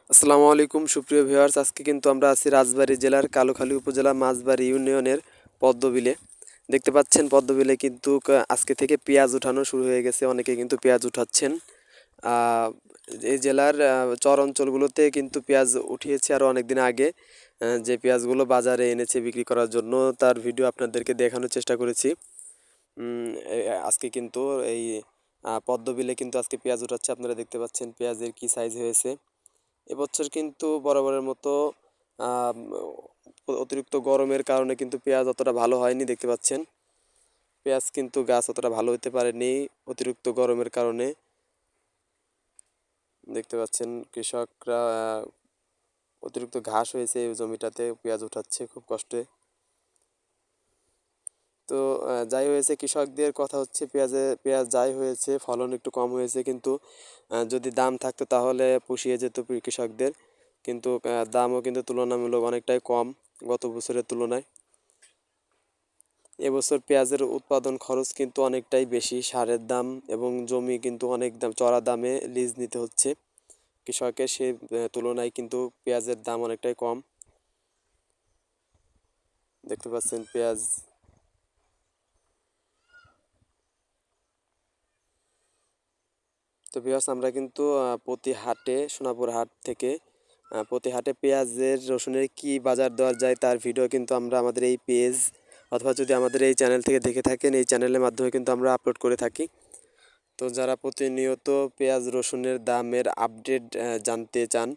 আসসালামু আলাইকুম সুপ্রিয় ভিউয়ার্স, আজকে কিন্তু আমরা আছি রাজবাড়ী জেলার কালুখালী উপজেলা মাঝবাড়ি ইউনিয়নের পদ্মবিলে। দেখতে পাচ্ছেন পদ্মবিলে কিন্তু আজকে থেকে পেঁয়াজ উঠানো শুরু হয়ে গেছে, অনেকে কিন্তু পেঁয়াজ উঠাচ্ছেন। আহ, এই জেলার চর অঞ্চলগুলোতে কিন্তু পেঁয়াজ উঠিয়েছে আরও অনেক দিন আগে। যে পেঁয়াজগুলো বাজারে এনেছে বিক্রি করার জন্য তার ভিডিও আপনাদেরকে দেখানোর চেষ্টা করেছি। আজকে কিন্তু এই পদ্মবিলে কিন্তু আজকে পেঁয়াজ উঠাচ্ছে, আপনারা দেখতে পাচ্ছেন পেঁয়াজের কি সাইজ হয়েছে। এবছর কিন্তু বরাবরের মতো আম, অতিরিক্ত গরমের কারণে কিন্তু পেঁয়াজ অতটা ভালো হয়নি, দেখতে পাচ্ছেন পেঁয়াজ কিন্তু গাছ অতটা ভালো হতে পারেনি অতিরিক্ত গরমের কারণে। দেখতে পাচ্ছেন কৃষকরা অতিরিক্ত ঘাস হয়েছে এই জমিটাতে, পেঁয়াজ উঠাচ্ছে খুব কষ্টে। তো যাই হয়েছে, কৃষকদের কথা হচ্ছে পেঁয়াজ যাই হয়েছে ফলন একটু কম হয়েছে, কিন্তু যদি দাম থাকতো তাহলে পুষিয়ে যেত কৃষকদের। কিন্তু দামও কিন্তু তুলনামূলক অনেকটাই কম গত বছরের তুলনায়। এবছর পেঁয়াজের উৎপাদন খরচ কিন্তু অনেকটাই বেশি, সারের দাম এবং জমি কিন্তু অনেক দাম চড়া দামে লিজ নিতে হচ্ছে কৃষকের, সে তুলনায় কিন্তু পেঁয়াজের দাম অনেকটাই কম। দেখতে পাচ্ছেন পেঁয়াজ। তো ভিউয়ার্স, আমরা কিন্তু প্রতি হাটে সোনাপুর হাট থেকে প্রতি হাটে পেঁয়াজের রসুনের কি বাজার দেওয়া যায় তার ভিডিও কিন্তু আমরা আমাদের এই পেজ অথবা যদি আমাদের এই চ্যানেল থেকে দেখে থাকেন, এই চ্যানেলের মাধ্যমে কিন্তু আমরা আপলোড করে থাকি। তো যারা প্রতিনিয়ত পেঁয়াজ রসুনের দামের আপডেট জানতে চান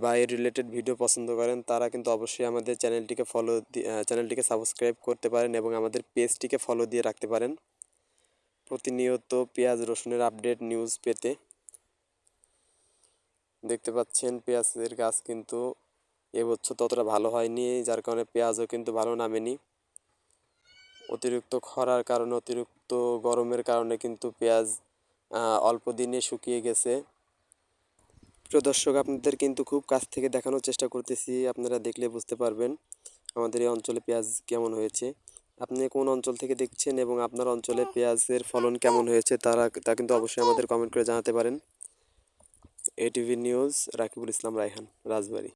বা এর রিলেটেড ভিডিও পছন্দ করেন, তারা কিন্তু অবশ্যই আমাদের চ্যানেলটিকে সাবস্ক্রাইব করতে পারেন এবং আমাদের পেজটিকে ফলো দিয়ে রাখতে পারেন প্রতিনিয়ত পেঁয়াজ রসুনের আপডেট নিউজ পেতে। দেখতে পাচ্ছেন পেঁয়াজের গাছ কিন্তু এবছর ততটা ভালো হয়নি, যার কারণে পেঁয়াজও কিন্তু ভালো নামেনি। অতিরিক্ত খরার কারণে, অতিরিক্ত গরমের কারণে কিন্তু পেঁয়াজ অল্প দিনে শুকিয়ে গেছে। প্রিয় দর্শক, আপনাদের কিন্তু খুব কাছ থেকে দেখানোর চেষ্টা করতেছি, আপনারা দেখলে বুঝতে পারবেন আমাদের এই অঞ্চলে পেঁয়াজ কেমন হয়েছে। আপনি কোন অঞ্চল থেকে দেখছেন এবং আপনার অঞ্চলে পেঁয়াজের ফলন কেমন হয়েছে তা কিন্তু অবশ্যই আমাদের কমেন্ট করে জানাতে পারেন। এটিভি নিউজ, রাকিবুল ইসলাম রায়হান, রাজবাড়ী।